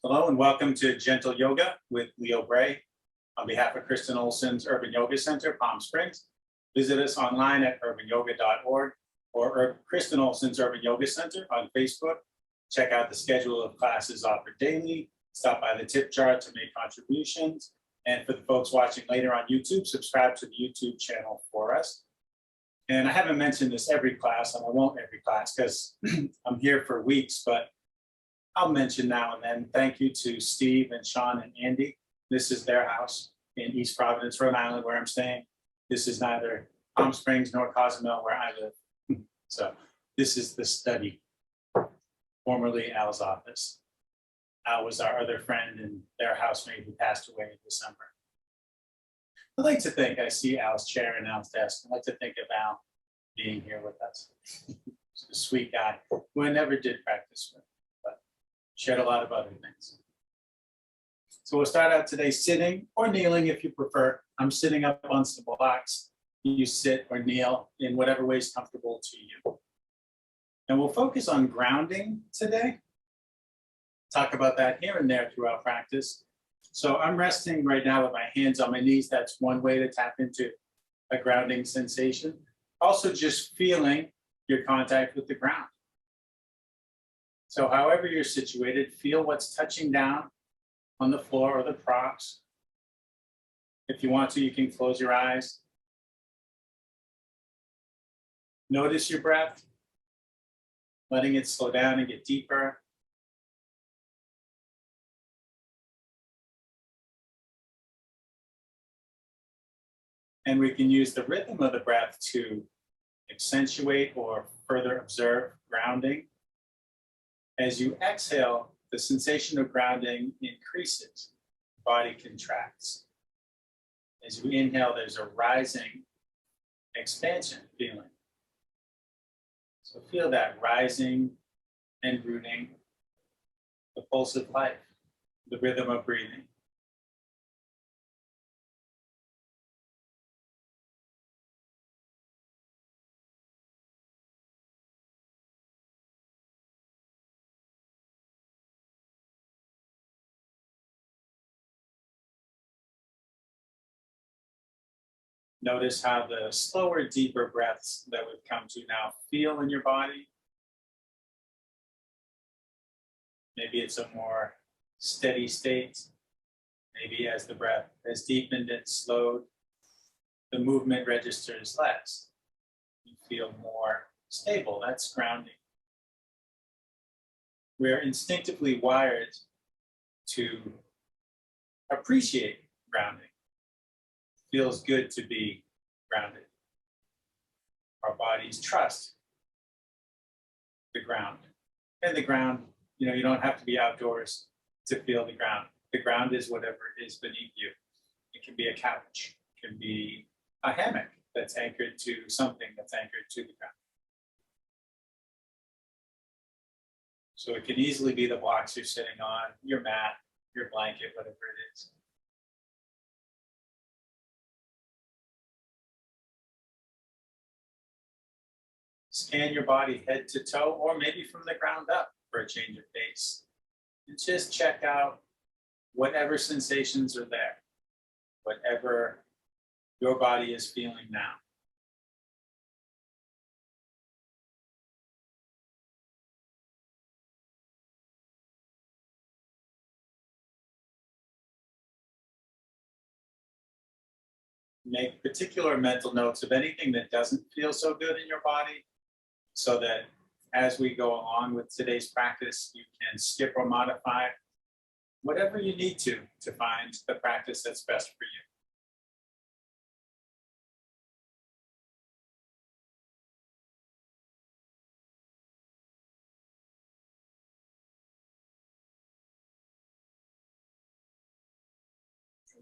Hello and welcome to Gentle Yoga with Leo Bray on behalf of Kristen Olson's Urban Yoga Center, Palm Springs. Visit us online at urbanyoga.org or Kristen Olson's Urban Yoga Center on Facebook. Check out the schedule of classes offered daily. Stop by the tip jar to make contributions. And for the folks watching later on YouTube, subscribe to the YouTube channel for us. And I haven't mentioned this every class, and I won't every class because I'm here for weeks, but I'll mention now and then, thank you to Steve and Sean and Andy. This is their house in East Providence, Rhode Island, where I'm staying. This is neither Palm Springs nor Cozumel, where I live. So this is the study, formerly Al's office. Al was our other friend and their housemate who passed away in December. I like to think, I see Al's chair and Al's desk. I like to think of Al being here with us. He's a sweet guy who I never did practice with. Shared a lot of other things. So we'll start out today sitting or kneeling if you prefer. I'm sitting up on some blocks. You sit or kneel in whatever way is comfortable to you. And we'll focus on grounding today. Talk about that here and there throughout practice. So I'm resting right now with my hands on my knees. That's one way to tap into a grounding sensation. Also just feeling your contact with the ground. So however you're situated, feel what's touching down on the floor or the props. If you want to, you can close your eyes. Notice your breath, letting it slow down and get deeper. And we can use the rhythm of the breath to accentuate or further observe grounding. As you exhale, the sensation of grounding increases, body contracts. As you inhale, there's a rising expansion feeling. So feel that rising and rooting, the pulse of life, the rhythm of breathing. Notice how the slower, deeper breaths that we've come to now feel in your body. Maybe it's a more steady state. Maybe as the breath has deepened and slowed, the movement registers less. You feel more stable. That's grounding. We're instinctively wired to appreciate grounding. Feels good to be grounded. Our bodies trust the ground. And the ground, you don't have to be outdoors to feel the ground. The ground is whatever is beneath you. It can be a couch. It can be a hammock that's anchored to something that's anchored to the ground. So it can easily be the blocks you're sitting on, your mat, your blanket, whatever it is. Scan your body head to toe, or maybe from the ground up for a change of pace. And just check out whatever sensations are there, whatever your body is feeling now. Make particular mental notes of anything that doesn't feel so good in your body, so that as we go along with today's practice, you can skip or modify whatever you need to find the practice that's best for you.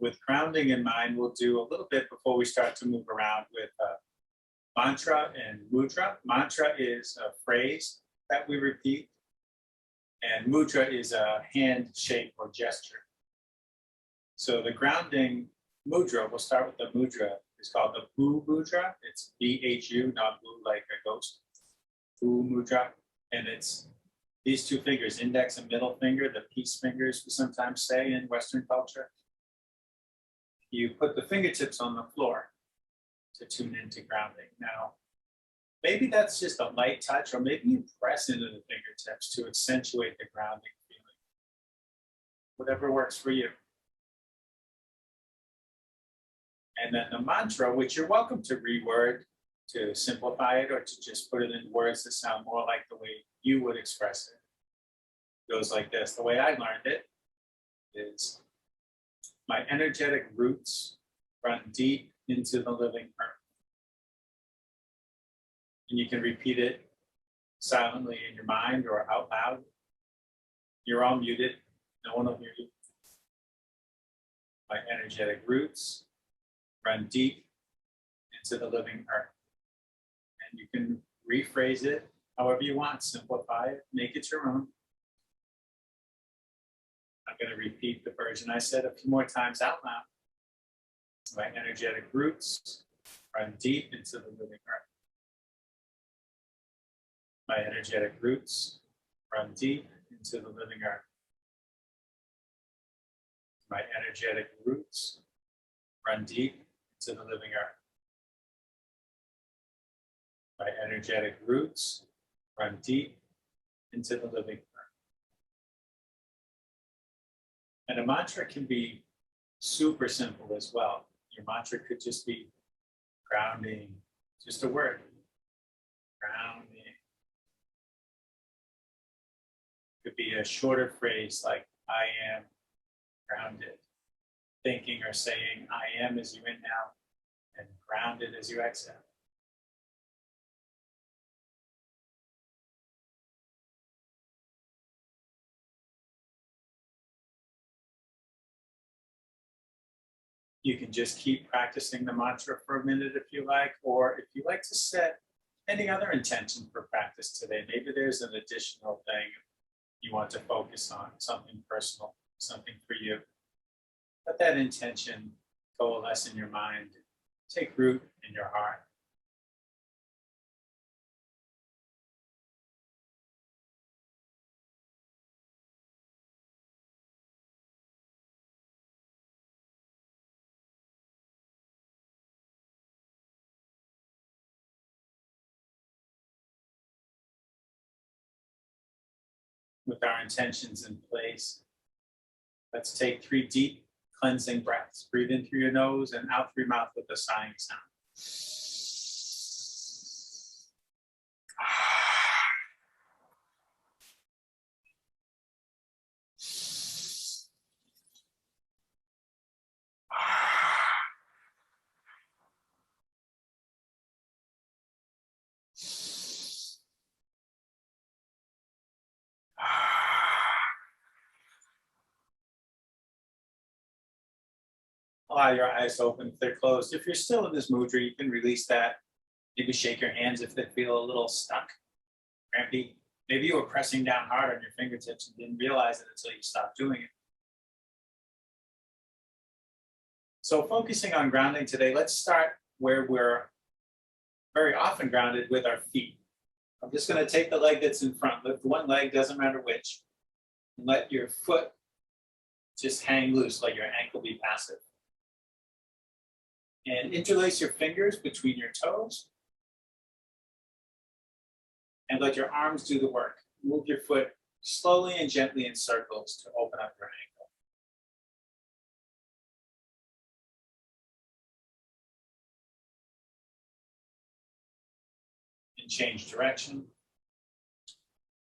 With grounding in mind, we'll do a little bit before we start to move around with mantra and mudra. Mantra is a phrase that we repeat, and mudra is a hand shape or gesture. So the grounding mudra, we'll start with the mudra. It's called the Bhu Mudra. It's B-H-U, not blue like a ghost. Bhu Mudra, and it's These two fingers, index and middle finger, the peace fingers, we sometimes say in Western culture. You put the fingertips on the floor to tune into grounding. Now, maybe that's just a light touch, or maybe you press into the fingertips to accentuate the grounding feeling. Whatever works for you. And then the mantra, which you're welcome to reword, to simplify it, or to just put it in words that sound more like the way you would express it. It goes like this. The way I learned it is, my energetic roots run deep into the living earth. And you can repeat it silently in your mind or out loud. You're all muted. No one will hear you. My energetic roots run deep into the living earth. And you can rephrase it however you want, simplify it, make it your own. I'm going to repeat the version I said a few more times out loud. My energetic roots run deep into the living earth. My energetic roots run deep into the living earth. My energetic roots run deep into the living earth. My energetic roots run deep into the living earth. And a mantra can be super simple as well. Your mantra could just be grounding, just a word. Grounding. Could be a shorter phrase like, I am grounded. Thinking or saying, I am as you inhale, and grounded as you exhale. You can just keep practicing the mantra for a minute if you like, or if you like to set any other intention for practice today, maybe there's an additional thing you want to focus on, something personal, something for you. Let that intention coalesce in your mind, take root in your heart. With our intentions in place, let's take 3 deep cleansing breaths. Breathe in through your nose and out through your mouth with a sighing sound. Allow your eyes to open if they're closed. If you're still in this mudra, you can release that. Maybe shake your hands if they feel a little stuck, crampy. Maybe you were pressing down hard on your fingertips and didn't realize it until you stopped doing it. So focusing on grounding today, let's start where we're very often grounded, with our feet. I'm just going to take the leg that's in front. Lift one leg, doesn't matter which. And let your foot just hang loose, let your ankle be passive. And interlace your fingers between your toes. And let your arms do the work. Move your foot slowly and gently in circles to open up your ankle. And change direction.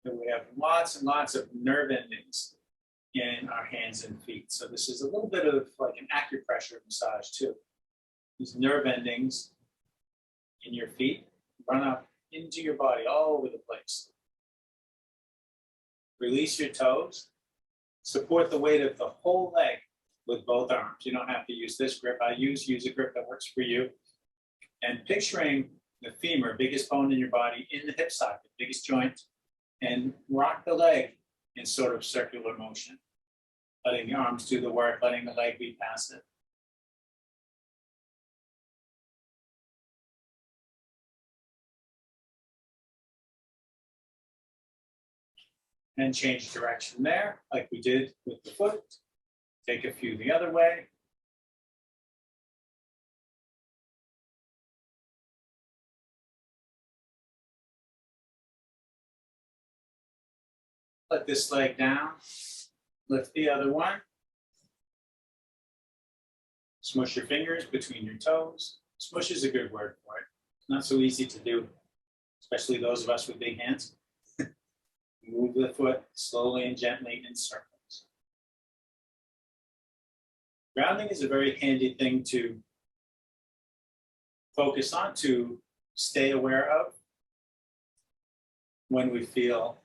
And we have lots and lots of nerve endings in our hands and feet. So this is a little bit of like an acupressure massage too. These nerve endings in your feet run up into your body all over the place. Release your toes. Support the weight of the whole leg with both arms. You don't have to use this grip. Use a grip that works for you. And picturing the femur, biggest bone in your body, in the hip socket, biggest joint, and rock the leg in sort of circular motion. Letting the arms do the work, letting the leg be passive. And change direction there, like we did with the foot. Take a few the other way. Let this leg down. Lift the other one. Smush your fingers between your toes. Smush is a good word for it. It's not so easy to do, especially those of us with big hands. Move the foot slowly and gently in circles. Grounding is a very handy thing to focus on, to stay aware of when we feel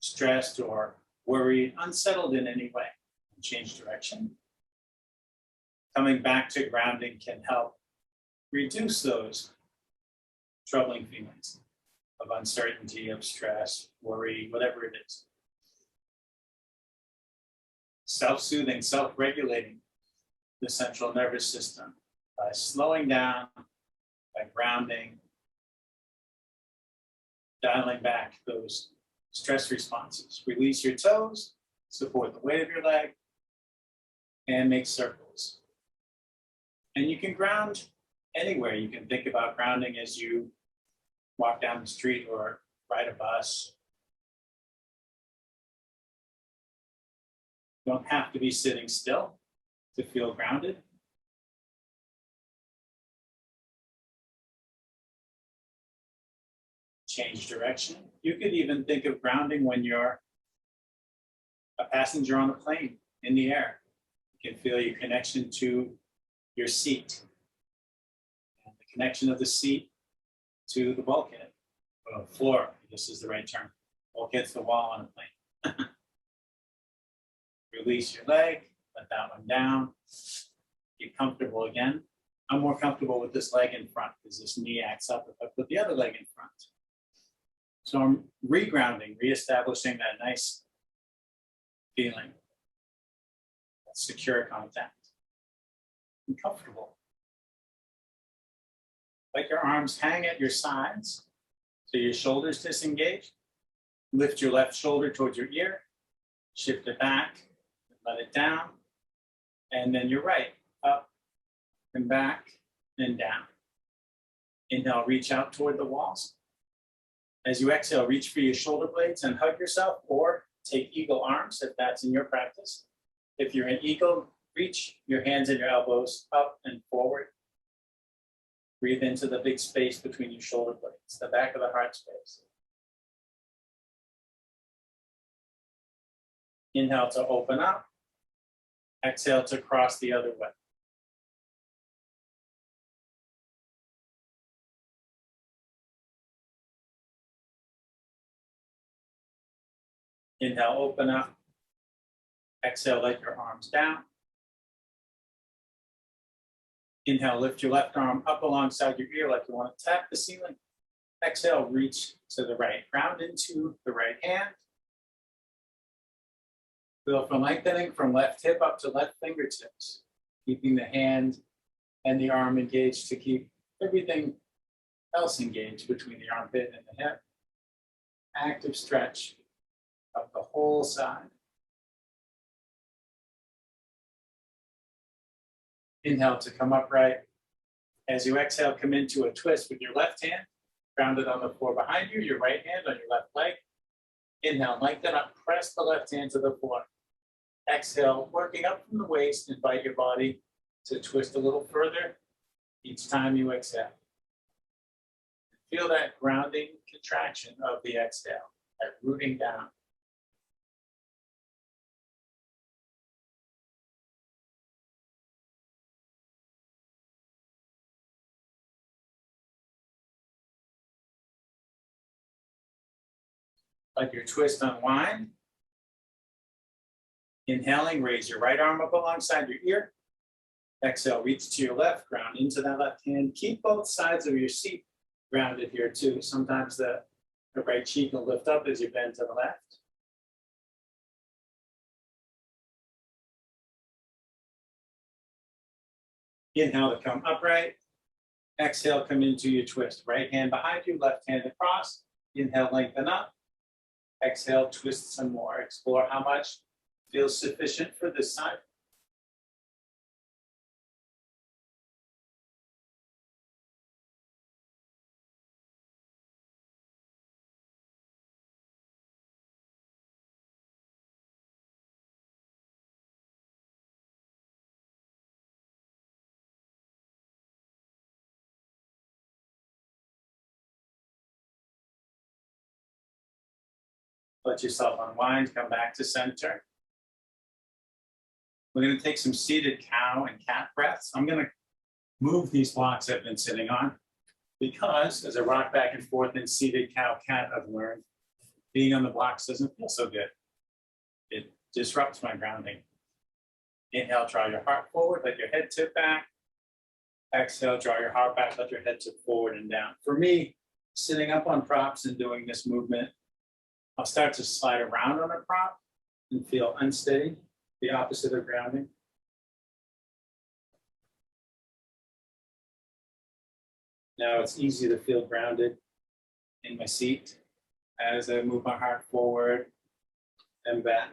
stressed or worried, unsettled in any way. Change direction. Coming back to grounding can help reduce those troubling feelings of uncertainty, of stress, worry, whatever it is. Self-soothing, self-regulating the central nervous system by slowing down, by grounding, dialing back those stress responses. Release your toes, support the weight of your leg, and make circles. And you can ground anywhere. You can think about grounding as you walk down the street or ride a bus. You don't have to be sitting still to feel grounded. Change direction. You could even think of grounding when you're a passenger on a plane in the air. You can feel your connection to your seat, and the connection of the seat to the bulkhead, or floor, this is the right term. Bulkhead's the wall on a plane. Release your leg, let that one down. Get comfortable again. I'm more comfortable with this leg in front because this knee acts up if I put the other leg in front. So I'm regrounding, reestablishing that nice feeling, that secure contact. And comfortable. Let your arms hang at your sides so your shoulders disengage. Lift your left shoulder towards your ear, shift it back, let it down, and then your right, up and back and down. Inhale, reach out toward the walls. As you exhale, reach for your shoulder blades and hug yourself, or take eagle arms if that's in your practice. If you're in eagle, reach your hands and your elbows up and forward. Breathe into the big space between your shoulder blades, the back of the heart space. Inhale to open up. Exhale to cross the other way. Inhale, open up. Exhale, let your arms down. Inhale, lift your left arm up alongside your ear like you want to tap the ceiling. Exhale, reach to the right. Ground into the right hand. Feel for lengthening from left hip up to left fingertips, keeping the hand and the arm engaged to keep everything else engaged between the armpit and the hip. Active stretch up the whole side. Inhale to come upright. As you exhale, come into a twist with your left hand, grounded on the floor behind you, your right hand on your left leg. Inhale, lengthen up, press the left hand to the floor. Exhale, working up from the waist, invite your body to twist a little further each time you exhale. Feel that grounding contraction of the exhale, that rooting down. Let your twist unwind. Inhaling, raise your right arm up alongside your ear. Exhale, reach to your left, ground into that left hand. Keep both sides of your seat grounded here too. Sometimes the right cheek will lift up as you bend to the left. Inhale to come upright. Exhale, come into your twist. Right hand behind you, left hand across. Inhale, lengthen up. Exhale, twist some more. Explore how much feels sufficient for this side. Let yourself unwind, come back to center. We're going to take some seated cow and cat breaths. I'm going to move these blocks I've been sitting on because as I rock back and forth in seated cow cat, I've learned being on the blocks doesn't feel so good. It disrupts my grounding. Inhale, draw your heart forward, let your head tip back. Exhale, draw your heart back, let your head tip forward and down. For me, sitting up on props and doing this movement, I'll start to slide around on a prop and feel unsteady, the opposite of grounding. Now it's easy to feel grounded in my seat as I move my heart forward and back.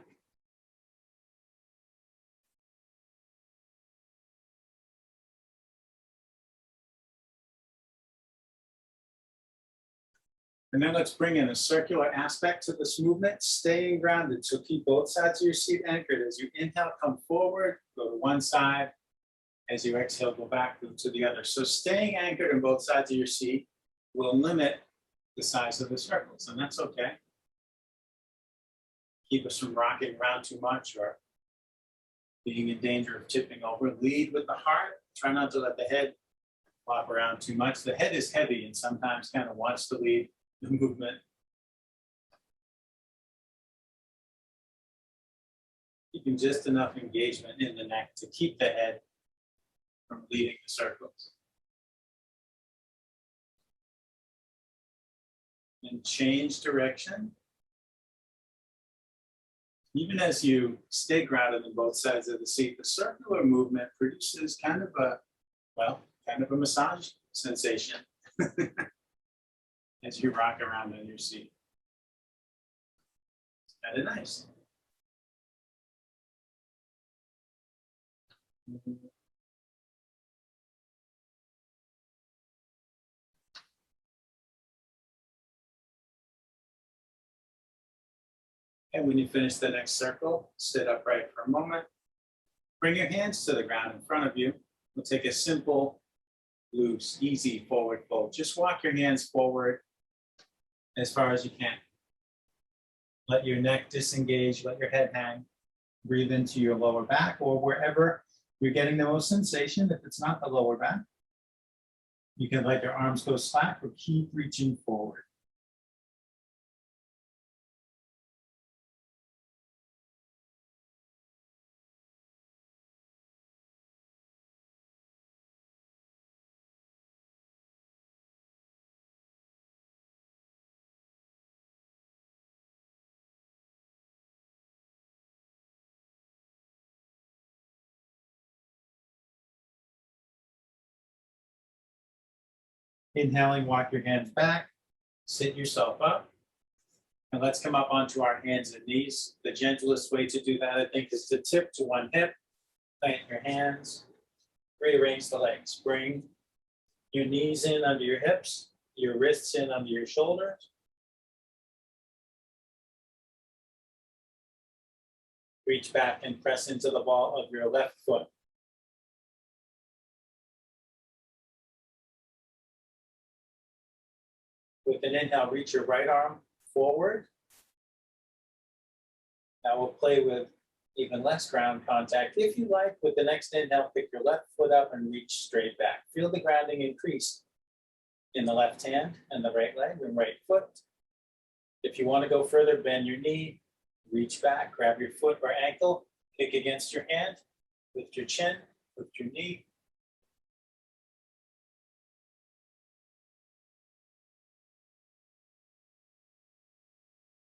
And then let's bring in a circular aspect to this movement, staying grounded. So keep both sides of your seat anchored. As you inhale, come forward, go to one side. As you exhale, go back to the other. So staying anchored on both sides of your seat will limit the size of the circles, and that's okay. Keep us from rocking around too much or being in danger of tipping over. Lead with the heart. Try not to let the head flop around too much. The head is heavy and sometimes kind of wants to lead the movement. Keeping just enough engagement in the neck to keep the head from leading the circles. And change direction. Even as you stay grounded on both sides of the seat, the circular movement produces kind of a massage sensation as you rock around on your seat. It's kind of nice. And when you finish the next circle, sit upright for a moment. Bring your hands to the ground in front of you. We'll take a simple, loose, easy forward fold. Just walk your hands forward as far as you can. Let your neck disengage, let your head hang. Breathe into your lower back or wherever you're getting the most sensation. If it's not the lower back, you can let your arms go slack or keep reaching forward. Inhaling, walk your hands back, sit yourself up. And let's come up onto our hands and knees. The gentlest way to do that, I think, is to tip to one hip, plant your hands, rearrange the legs. Bring your knees in under your hips, your wrists in under your shoulders. Reach back and press into the ball of your left foot. With an inhale, reach your right arm forward. Now we'll play with even less ground contact. If you like, with the next inhale, pick your left foot up and reach straight back. Feel the grounding increase in the left hand and the right leg and right foot. If you want to go further, bend your knee, reach back, grab your foot or ankle, kick against your hand, lift your chin, lift your knee.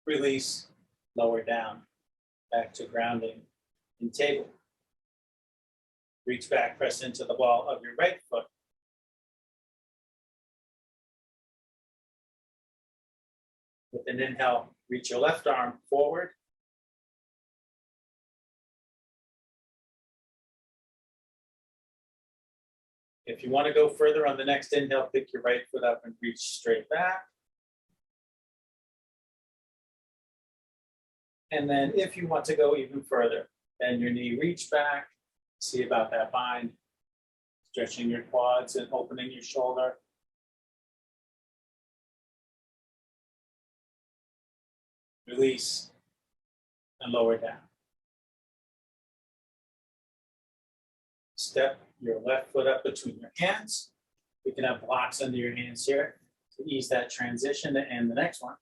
Release, lower down, back to grounding in table. Reach back, press into the ball of your right foot. With an inhale, Reach your left arm forward. If you want to go further on the next inhale, pick your right foot up and reach straight back. And then if you want to go even further, bend your knee, reach back, see about that bind, stretching your quads and opening your shoulder. Release and lower down. Step your left foot up between your hands. You can have blocks under your hands here to ease that transition. And the next one,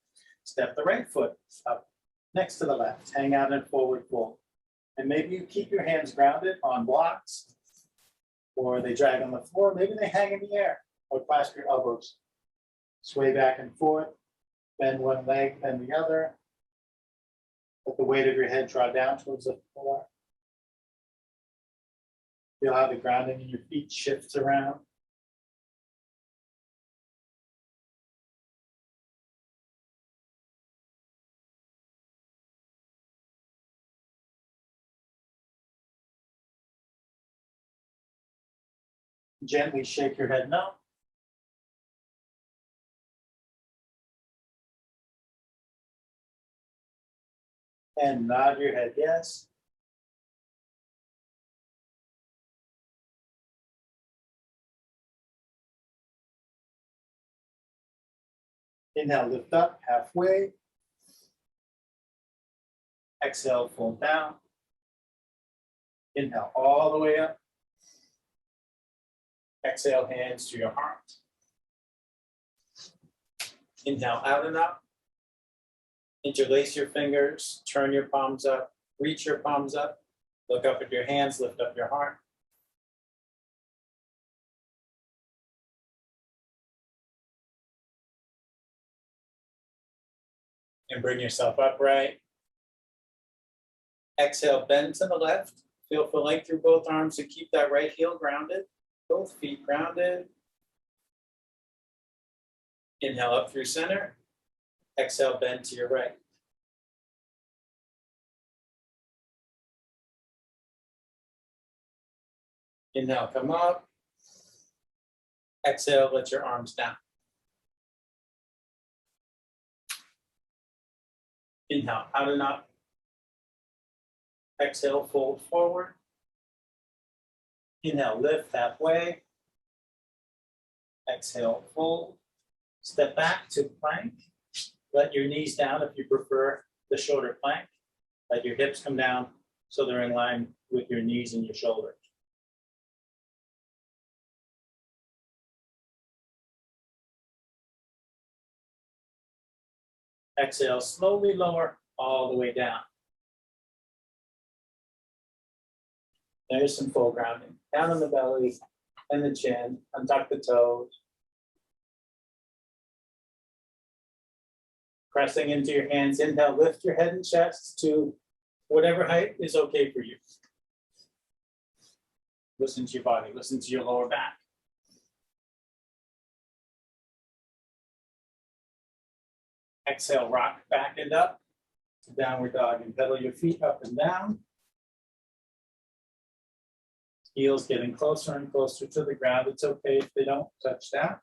step the right foot up next to the left, hang out in forward fold. And maybe you keep your hands grounded on blocks, or they drag on the floor, maybe they hang in the air, or clasp your elbows. Sway back and forth, bend one leg, bend the other. Let the weight of your head draw down towards the floor. Feel how the grounding in your feet shifts around. Gently shake your head no. And nod your head yes. Inhale, lift up halfway. Exhale, fold down. Inhale all the way up. Exhale, hands to your heart. Inhale out and up. Interlace your fingers, turn your palms up, reach your palms up, look up at your hands, lift up your heart. And bring yourself upright. Exhale, bend to the left. Feel for length through both arms and keep that right heel grounded. Both feet grounded. Inhale up through center. Exhale, bend to your right. Inhale, come up. Exhale, let your arms down. Inhale, out and up. Exhale, fold forward. Inhale, lift halfway. Exhale, fold. Step back to plank. Let your knees down if you prefer the shoulder plank. Let your hips come down so they're in line with your knees and your shoulders. Exhale, slowly lower all the way down. There's some full grounding. Down on the belly and the chin, untuck the toes. Pressing into your hands, inhale, lift your head and chest to whatever height is okay for you. Listen to your body, listen to your lower back. Exhale, rock back and up to downward dog and pedal your feet up and down. Heels getting closer and closer to the ground. It's okay if they don't touch down.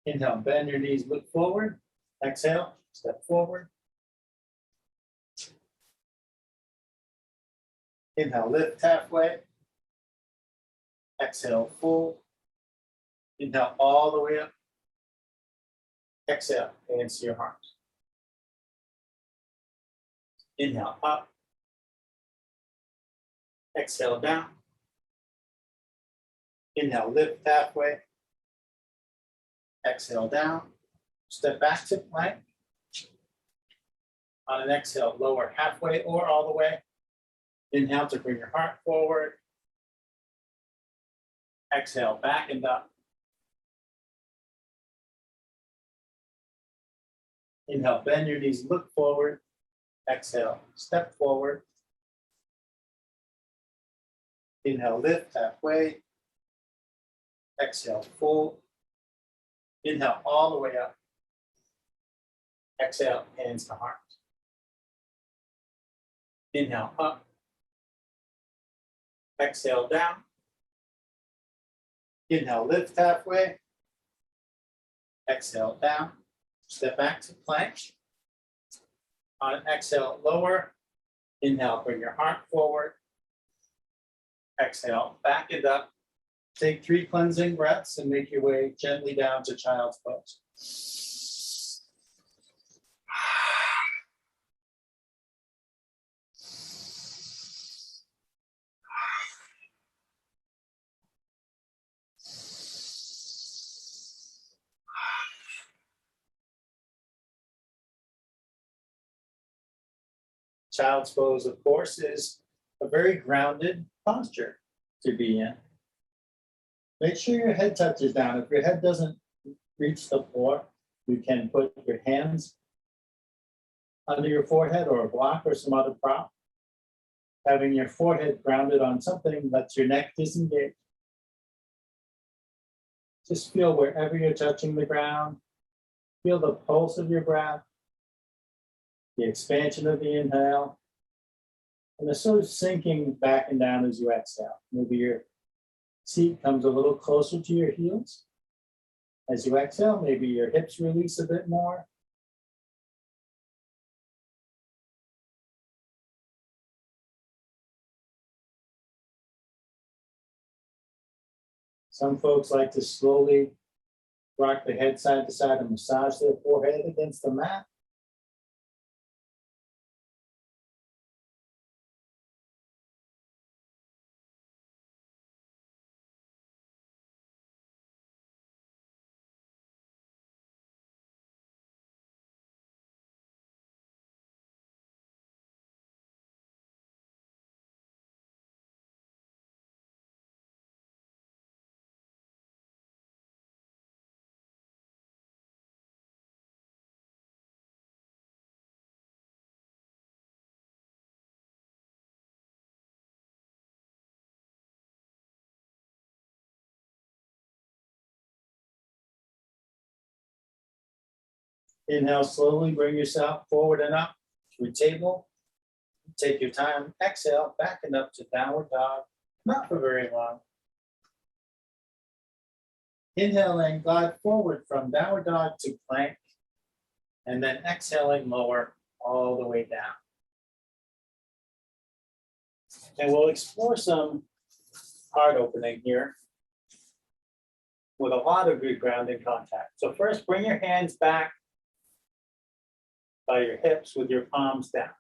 Inhale, bend your knees, look forward. Exhale, step forward. Inhale, lift halfway. Exhale, fold. Inhale all the way up. Exhale, hands to your heart. Inhale up. Exhale down. Inhale, lift halfway. Exhale down. Step back to plank. On an exhale, lower halfway or all the way. Inhale to bring your heart forward. Exhale, back and up. Inhale, bend your knees, look forward. Exhale, step forward. Inhale, lift halfway. Exhale, fold. Inhale all the way up. Exhale, hands to heart. Inhale, up. Exhale, down. Inhale, lift halfway. Exhale, down. Step back to plank. On an exhale, lower. Inhale, bring your heart forward. Exhale, back it up. Take 3 cleansing breaths and make your way gently down to child's pose. Child's pose, of course, is a very grounded posture to be in. Make sure your head touches down. If your head doesn't reach the floor, you can put your hands under your forehead or a block or some other prop. Having your forehead grounded on something lets your neck disengage. Just feel wherever you're touching the ground. Feel the pulse of your breath, the expansion of the inhale, and the sort of sinking back and down as you exhale. Maybe your seat comes a little closer to your heels. As you exhale, maybe your hips release a bit more. Some folks like to slowly rock the head side to side and massage their forehead against the mat. Inhale, slowly bring yourself forward and up to a table. Take your time. Exhale, back and up to downward dog. Not for very long. Inhaling, glide forward from downward dog to plank. And then exhaling, lower all the way down. And we'll explore some heart opening here with a lot of good grounding contact. So first, bring your hands back by your hips with your palms down.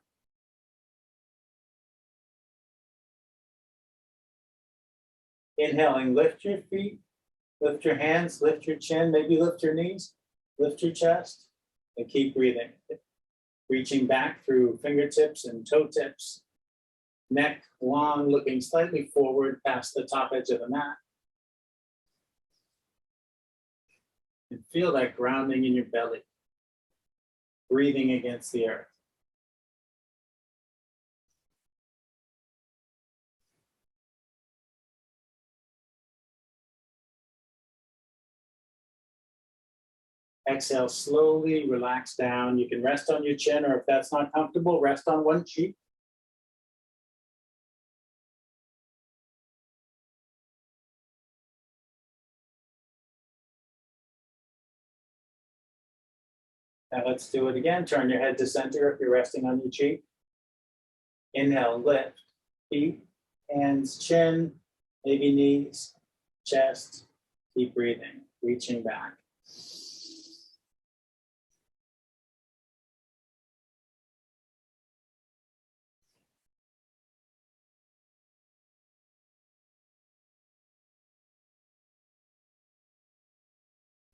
Inhaling, lift your feet, lift your hands, lift your chin, maybe lift your knees, lift your chest, and keep breathing. Reaching back through fingertips and toe tips. Neck long, looking slightly forward past the top edge of the mat. And feel that grounding in your belly. Breathing against the earth. Exhale, slowly relax down. You can rest on your chin, or if that's not comfortable, rest on one cheek. Now let's do it again. Turn your head to center if you're resting on your cheek. Inhale, lift, feet, hands, chin, maybe knees, chest. Keep breathing, reaching back.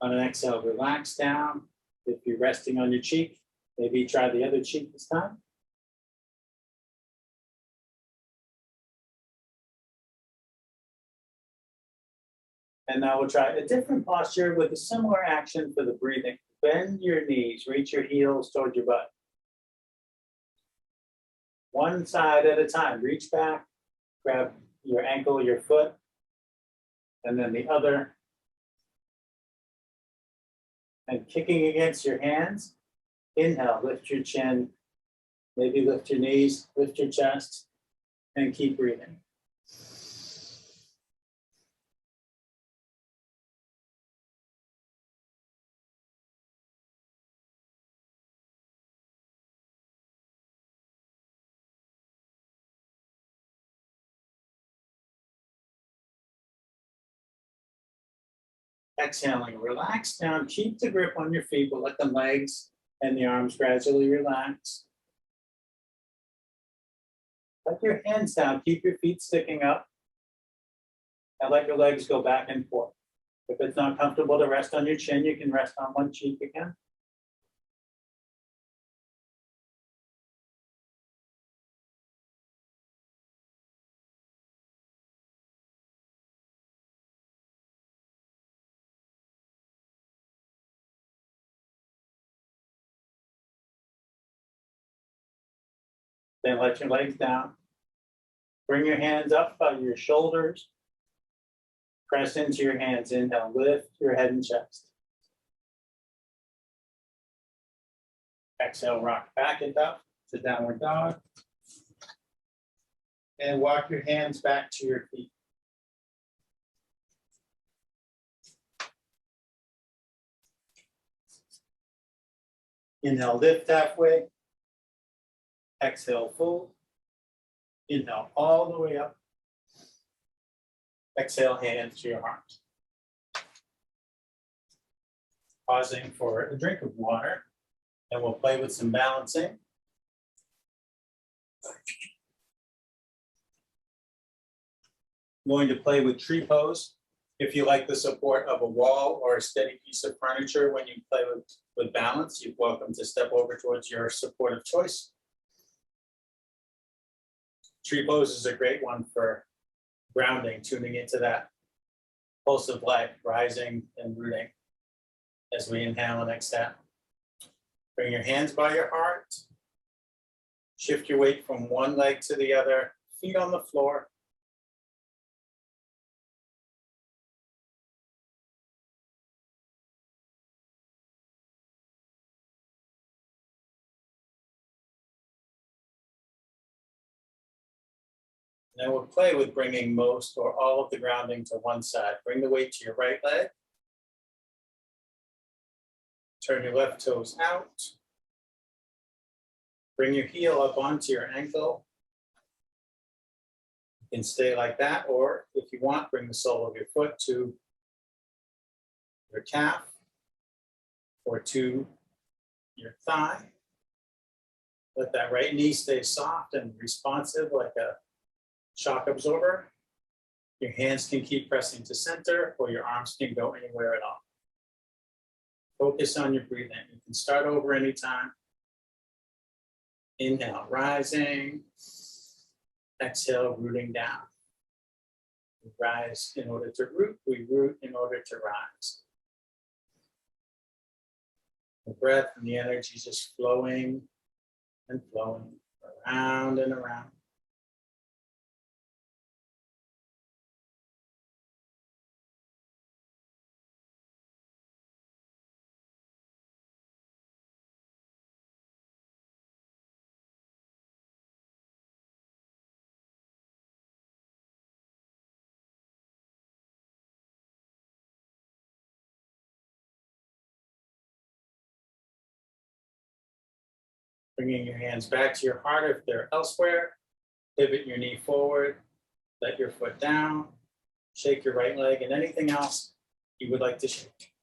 On an exhale, relax down. If you're resting on your cheek, maybe try the other cheek this time. And now we'll try a different posture with a similar action for the breathing. Bend your knees, reach your heels toward your butt. One side at a time. Reach back, grab your ankle, your foot, and then the other. And kicking against your hands. Inhale, lift your chin, maybe lift your knees, lift your chest, and keep breathing. Exhaling, relax down, keep the grip on your feet, but let the legs and the arms gradually relax. Let your hands down, keep your feet sticking up, and let your legs go back and forth. If it's not comfortable to rest on your chin, you can rest on one cheek again. Then let your legs down. Bring your hands up by your shoulders. Press into your hands, inhale, lift your head and chest. Exhale, rock back and up to downward dog. And walk your hands back to your feet. Inhale, lift halfway. Exhale, fold. Inhale, all the way up. Exhale, hands to your heart. Pausing for a drink of water, and we'll play with some balancing. I'm going to play with tree pose. If you like the support of a wall or a steady piece of furniture when you play with balance, you're welcome to step over towards your support of choice. Tree pose is a great one for grounding, tuning into that pulse of life, rising and rooting as we inhale and exhale. Bring your hands by your heart. Shift your weight from one leg to the other, feet on the floor. And then we'll play with bringing most or all of the grounding to one side. Bring the weight to your right leg. Turn your left toes out. Bring your heel up onto your ankle. You can stay like that, or if you want, bring the sole of your foot to your calf or to your thigh. Let that right knee stay soft and responsive like a shock absorber. Your hands can keep pressing to center, or your arms can go anywhere at all. Focus on your breathing. You can start over anytime. Inhale, rising. Exhale, rooting down. We rise in order to root. We root in order to rise. The breath and the energy just flowing and flowing around and around. Bringing your hands back to your heart if they're elsewhere. Pivot your knee forward. Let your foot down. Shake your right leg and anything else you would like to shake.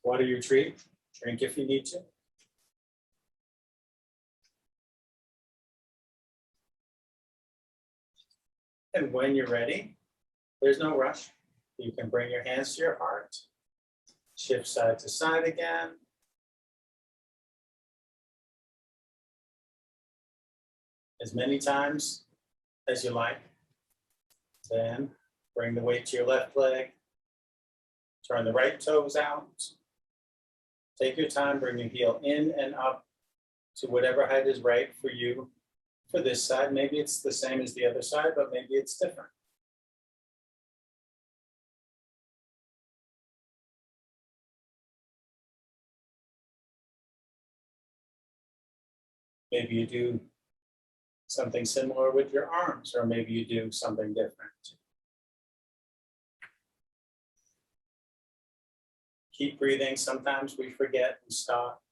Water your treat. Drink if you need to. And when you're ready, there's no rush. You can bring your hands to your heart. Shift side to side again. As many times as you like. Then bring the weight to your left leg. Turn the right toes out. Take your time, bring your heel in and up to whatever height is right for you for this side. Maybe it's the same as the other side, but maybe it's different. Maybe you do something similar with your arms, or maybe you do something different. Keep breathing. Sometimes we forget and stop.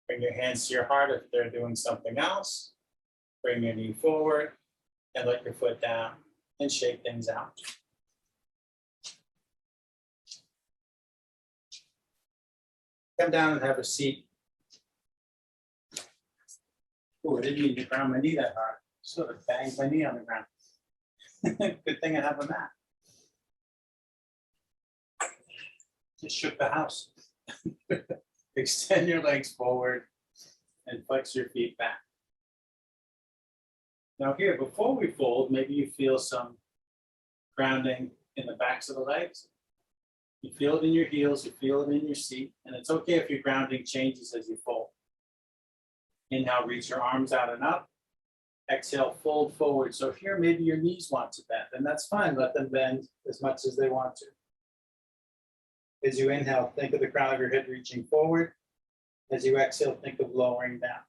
Bring your hands to your heart if they're doing something else. Bring your knee forward and let your foot down and shake things out. Come down and have a seat. Oh, I didn't mean to ground my knee that hard. Sort of banged my knee on the ground. Good thing I have a mat. Just shook the house. Extend your legs forward and flex your feet back. Now here, before we fold, maybe you feel some grounding in the backs of the legs. You feel it in your heels, you feel it in your seat, and it's okay if your grounding changes as you fold. Inhale, reach your arms out and up. Exhale, fold forward. So here, maybe your knees want to bend, and that's fine. Let them bend as much as they want to. As you inhale, think of the crown of your head reaching forward. As you exhale, think of lowering down.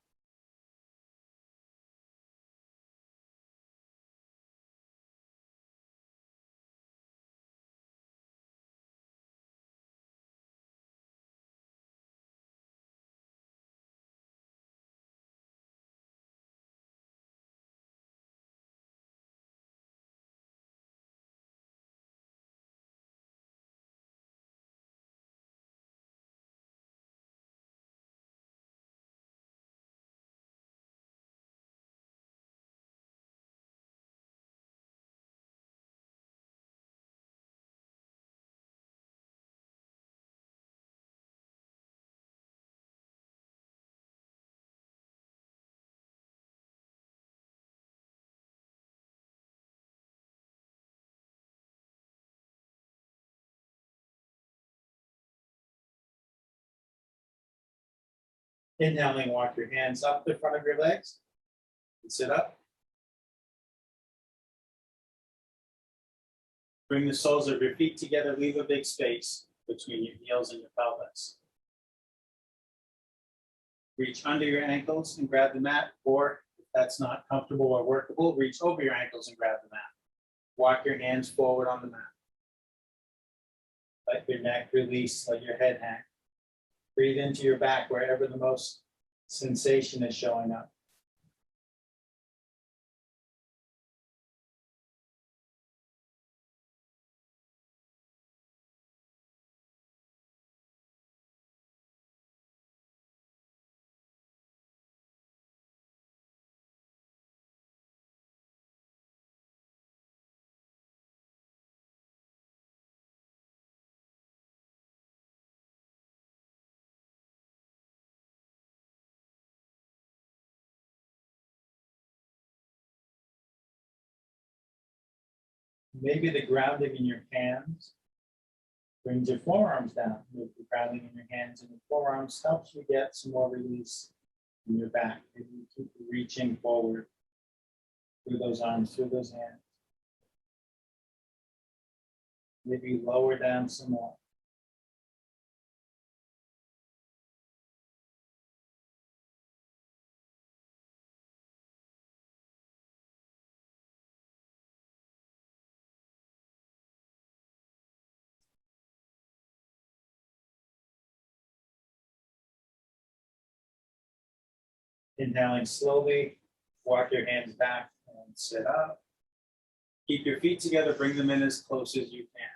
Inhaling, walk your hands up the front of your legs and sit up. Bring the soles of your feet together, leave a big space between your heels and your pelvis. Reach under your ankles and grab the mat, or if that's not comfortable or workable, reach over your ankles and grab the mat. Walk your hands forward on the mat. Let your neck release, let your head hang. Breathe into your back wherever the most sensation is showing up. Maybe the grounding in your hands brings your forearms down. Maybe the grounding in your hands and your forearms helps you get some more release in your back. Maybe you keep reaching forward through those arms, through those hands. Maybe lower down some more. Inhaling slowly, walk your hands back and sit up. Keep your feet together, bring them in as close as you can.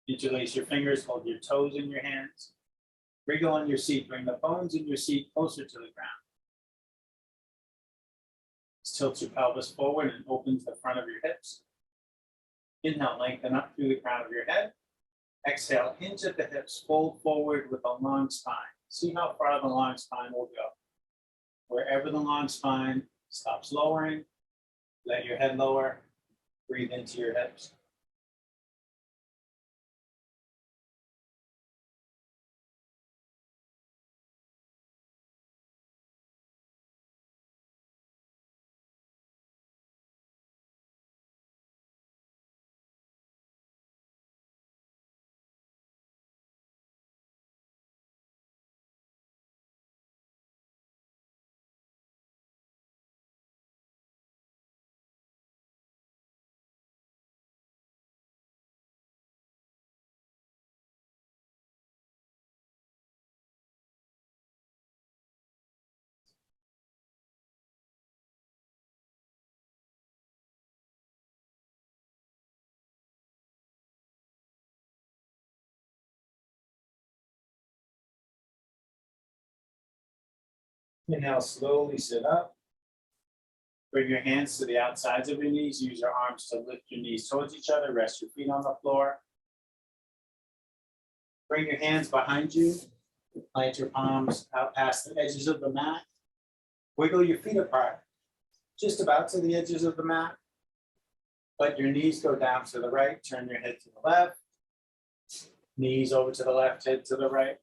Interlace your fingers, hold your toes in your hands. Wriggle on your seat, bring the bones in your seat closer to the ground. This tilts your pelvis forward and opens the front of your hips. Inhale, lengthen up through the crown of your head. Exhale, hinge at the hips, fold forward with a long spine. See how far the long spine will go. Wherever the long spine stops lowering, let your head lower, breathe into your hips. Inhale, slowly sit up. Bring your hands to the outsides of your knees. Use your arms to lift your knees towards each other. Rest your feet on the floor. Bring your hands behind you. Plant your palms out past the edges of the mat. Wiggle your feet apart, just about to the edges of the mat. Let your knees go down to the right. Turn your head to the left. Knees over to the left, head to the right.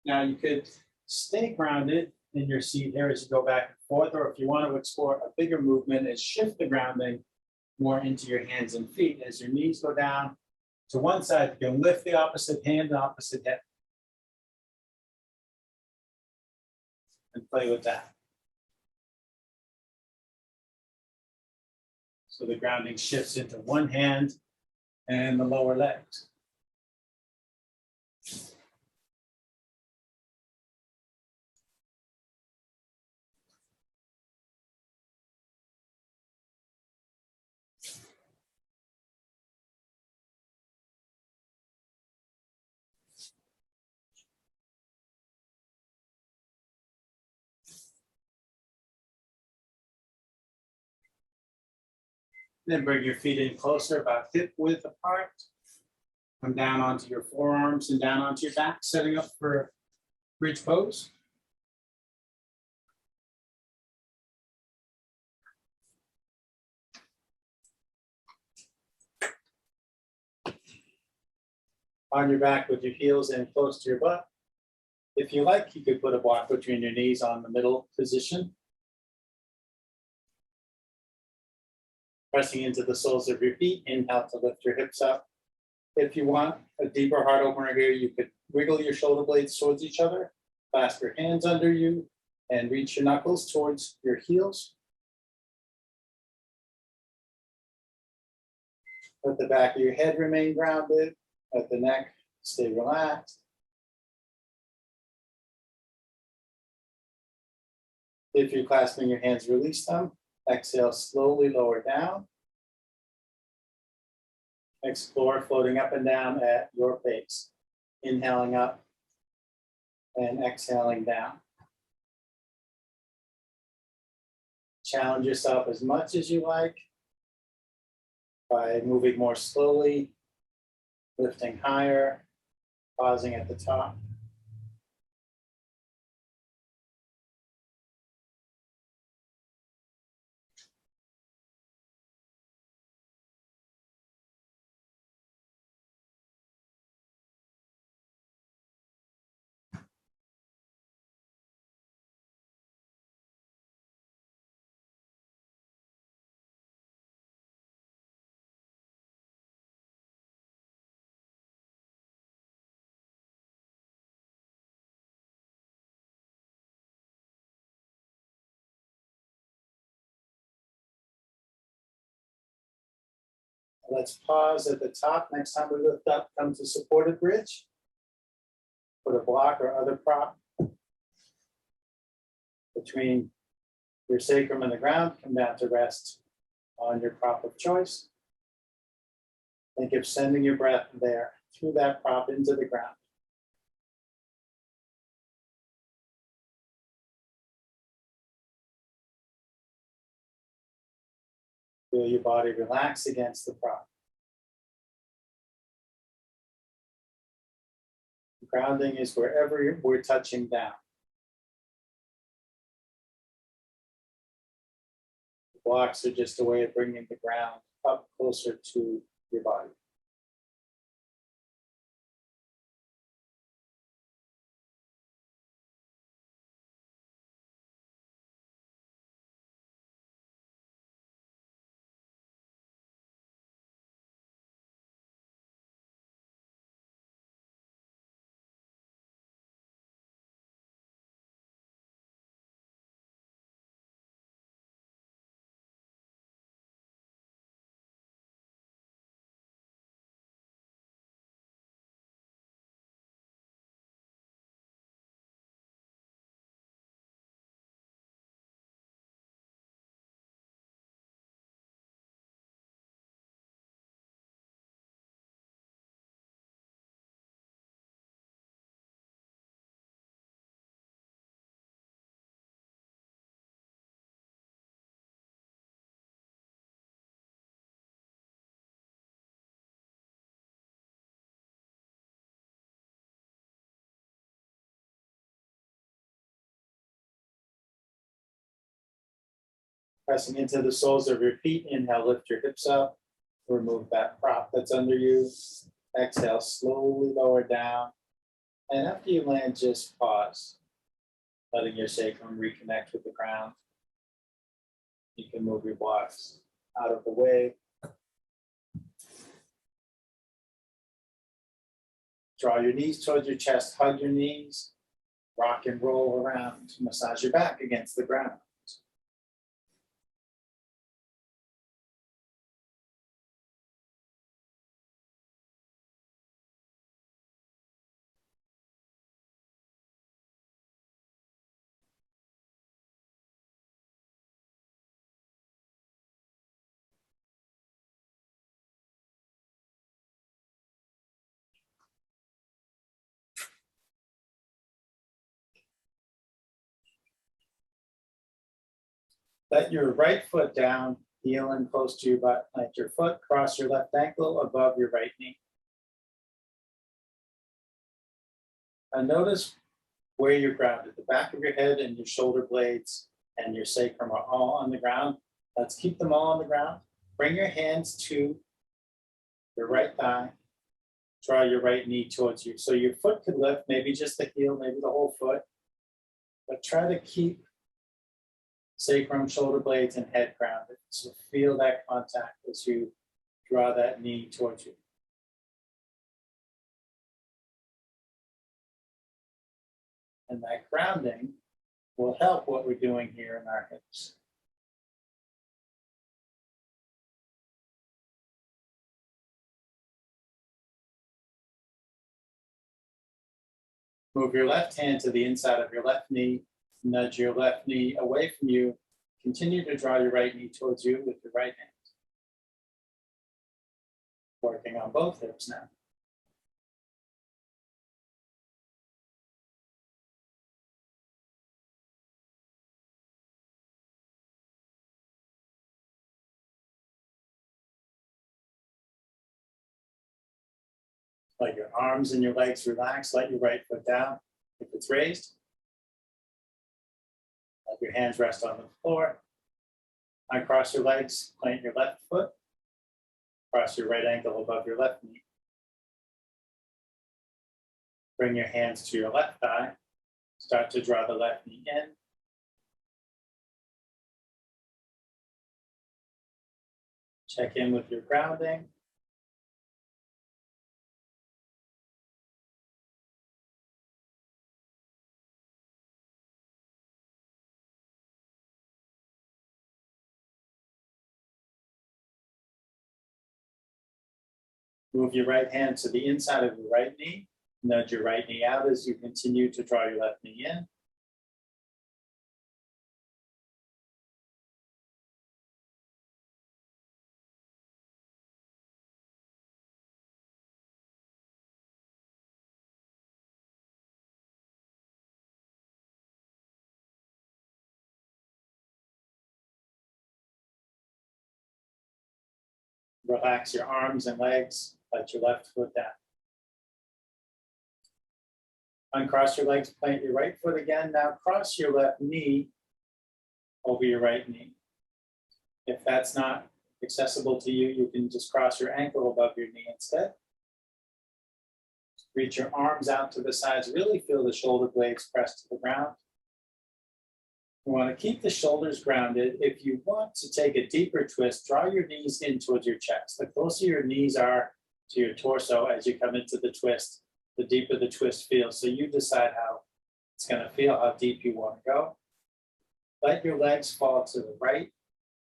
Now you could stay grounded in your seat here as you go back and forth, or if you want to explore a bigger movement, is shift the grounding more into your hands and feet. As your knees go down to one side, you can lift the opposite hand, the opposite hip. And play with that. So the grounding shifts into one hand and the lower legs. Then bring your feet in closer, about hip width apart. Come down onto your forearms and down onto your back, setting up for bridge pose. On your back with your heels in close to your butt. If you like, you could put a block between your knees on the middle position. Pressing into the soles of your feet, inhale to lift your hips up. If you want a deeper heart opener here, you could wiggle your shoulder blades towards each other, clasp your hands under you, and reach your knuckles towards your heels. Let the back of your head remain grounded. Let the neck stay relaxed. If you're clasping your hands, release them. Exhale, slowly lower down. Explore floating up and down at your pace. Inhaling up and exhaling down. Challenge yourself as much as you like by moving more slowly, lifting higher, pausing at the top. Let's pause at the top. Next time we lift up, come to supported bridge. Put a block or other prop between your sacrum and the ground. Come down to rest on your prop of choice. Think of sending your breath there through that prop into the ground. Feel your body relax against the prop. Grounding is wherever we're touching down. The blocks are just a way of bringing the ground up closer to your body. Pressing into the soles of your feet, inhale, lift your hips up, remove that prop that's under you. Exhale, slowly lower down. And after you land, just pause, letting your sacrum reconnect with the ground. You can move your blocks out of the way. Draw your knees towards your chest, hug your knees, rock and roll around, massage your back against the ground. Let your right foot down, heel in close to your butt. Let your foot cross your left ankle above your right knee. And notice where you're grounded. The back of your head and your shoulder blades and your sacrum are all on the ground. Let's keep them all on the ground. Bring your hands to your right thigh. Draw your right knee towards you. So your foot could lift, maybe just the heel, maybe the whole foot. But try to keep sacrum, shoulder blades, and head grounded. So feel that contact as you draw that knee towards you. And that grounding will help what we're doing here in our hips. Move your left hand to the inside of your left knee, nudge your left knee away from you. Continue to draw your right knee towards you with your right hand. Working on both hips now. Let your arms and your legs relax. Let your right foot down if it's raised. Let your hands rest on the floor. Uncross your legs, plant your left foot. Cross your right ankle above your left knee. Bring your hands to your left thigh. Start to draw the left knee in. Check in with your grounding. Move your right hand to the inside of your right knee. Nudge your right knee out as you continue to draw your left knee in. Relax your arms and legs, let your left foot down. Uncross your legs, plant your right foot again. Now cross your left knee over your right knee. If that's not accessible to you, you can just cross your ankle above your knee instead. Reach your arms out to the sides, really feel the shoulder blades press to the ground. You want to keep the shoulders grounded. If you want to take a deeper twist, draw your knees in towards your chest. The closer your knees are to your torso as you come into the twist, the deeper the twist feels. So you decide how it's going to feel, how deep you want to go. Let your legs fall to the right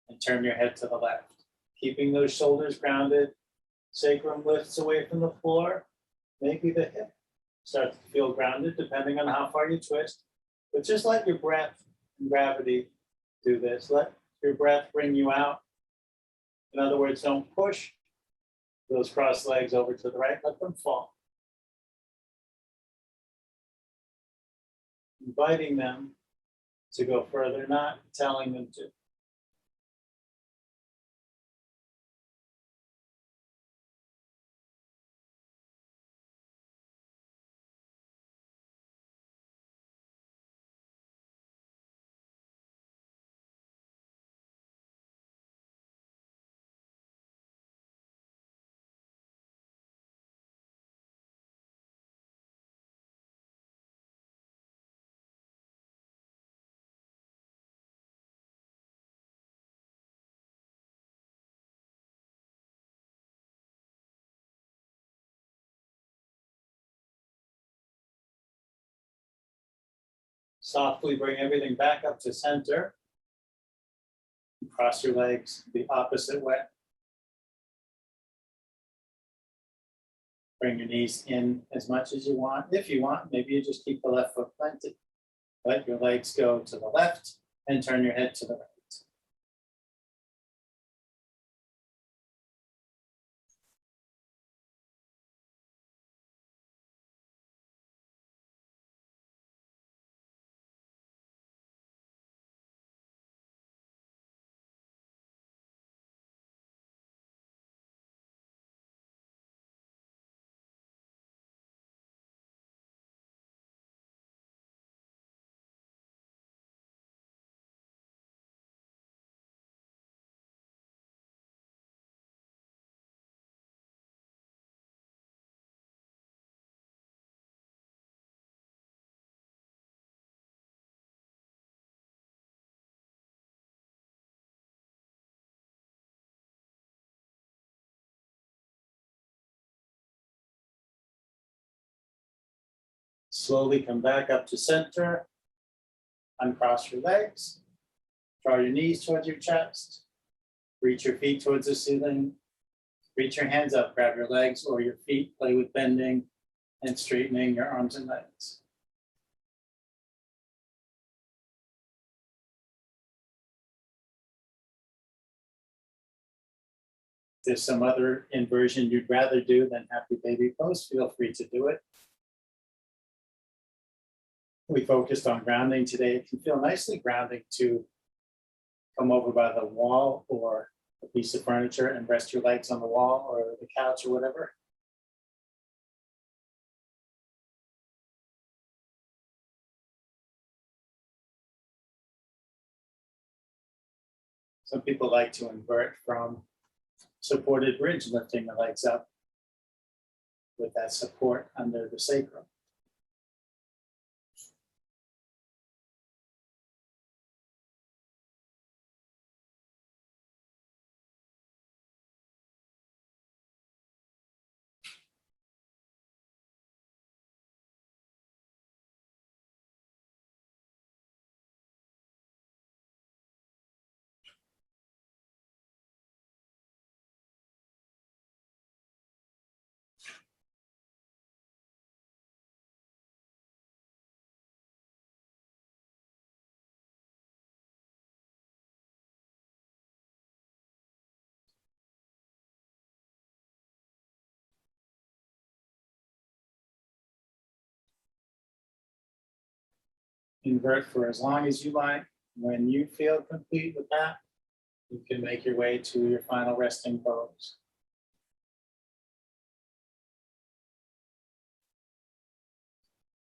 and turn your head to the left. Keeping those shoulders grounded, sacrum lifts away from the floor. Maybe the hip starts to feel grounded depending on how far you twist. But just let your breath and gravity do this. Let your breath bring you out. In other words, don't push those crossed legs over to the right. Let them fall. Inviting them to go further, not telling them to. Softly bring everything back up to center. Cross your legs the opposite way. Bring your knees in as much as you want. If you want, maybe you just keep the left foot planted. Let your legs go to the left and turn your head to the right. Slowly come back up to center. Uncross your legs. Draw your knees towards your chest. Reach your feet towards the ceiling. Reach your hands up, grab your legs or your feet. Play with bending and straightening your arms and legs. If there's some other inversion you'd rather do than happy baby pose, feel free to do it. We focused on grounding today. It can feel nicely grounding to come over by the wall or a piece of furniture and rest your legs on the wall or the couch or whatever. Some people like to invert from supported bridge, lifting the legs up with that support under the sacrum. Invert for as long as you like. When you feel complete with that, you can make your way to your final resting pose.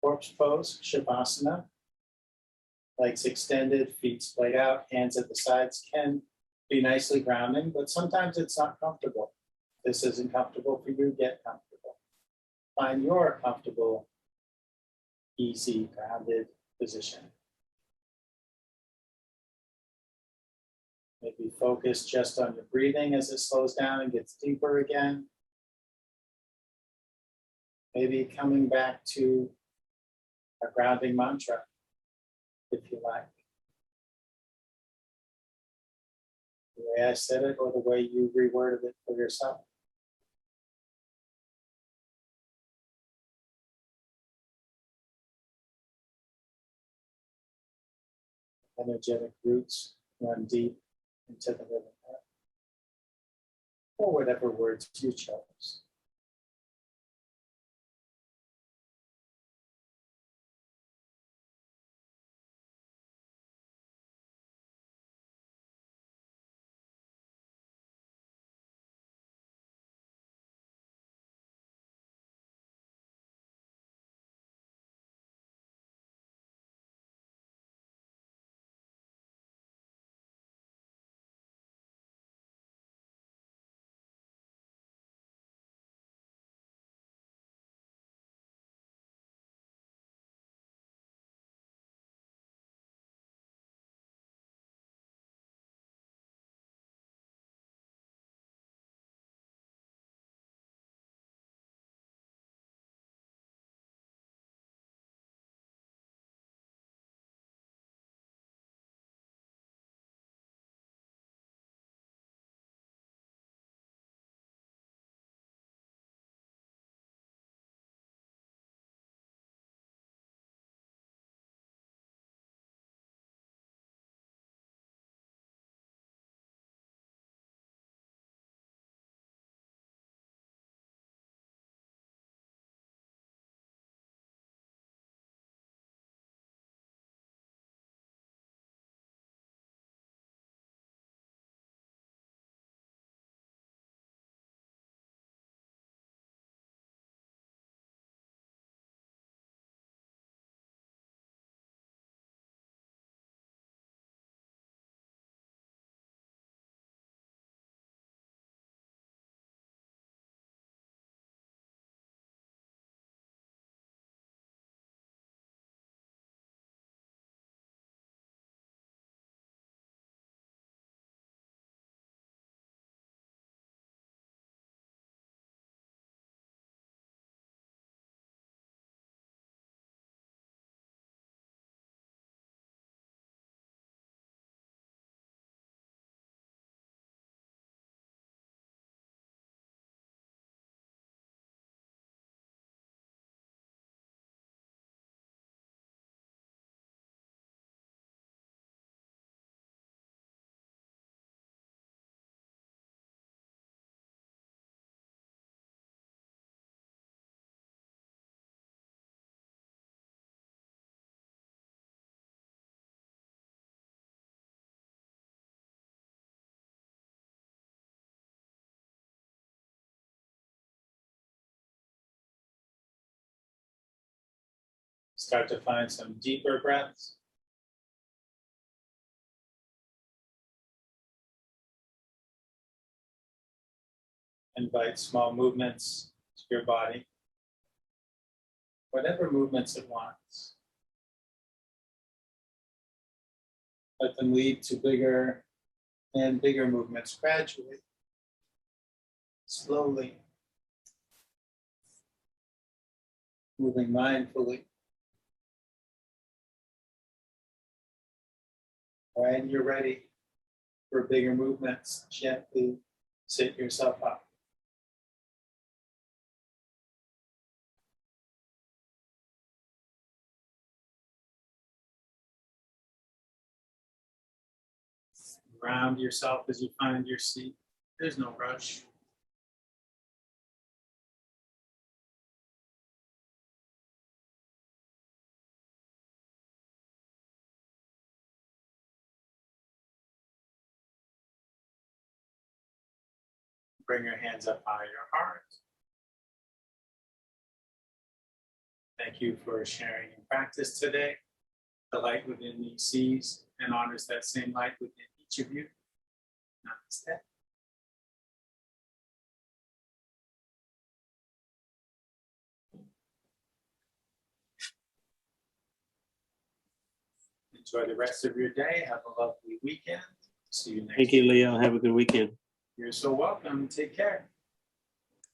corpse pose, Shavasana. Legs extended, feet splayed out, hands at the sides can be nicely grounding, but sometimes it's not comfortable. If this isn't comfortable for you, get comfortable. Find your comfortable, easy, grounded position. Maybe focus just on your breathing as it slows down and gets deeper again. Maybe coming back to a grounding mantra, if you like. The way I said it or the way you reworded it for yourself. Energetic roots run deep into the living earth. Or whatever words you chose. Start to find some deeper breaths. Invite small movements to your body, whatever movements it wants. Let them lead to bigger and bigger movements gradually, slowly, moving mindfully. When you're ready for bigger movements, gently sit yourself up. Ground yourself as you find your seat. There's no rush. Bring your hands up high your heart. Thank you for sharing in practice today. The light within me sees and honors that same light within each of you. Namaste. Enjoy the rest of your day. Have a lovely weekend. See you next Thank you, Leo. Have a good weekend. You're so welcome. Take care.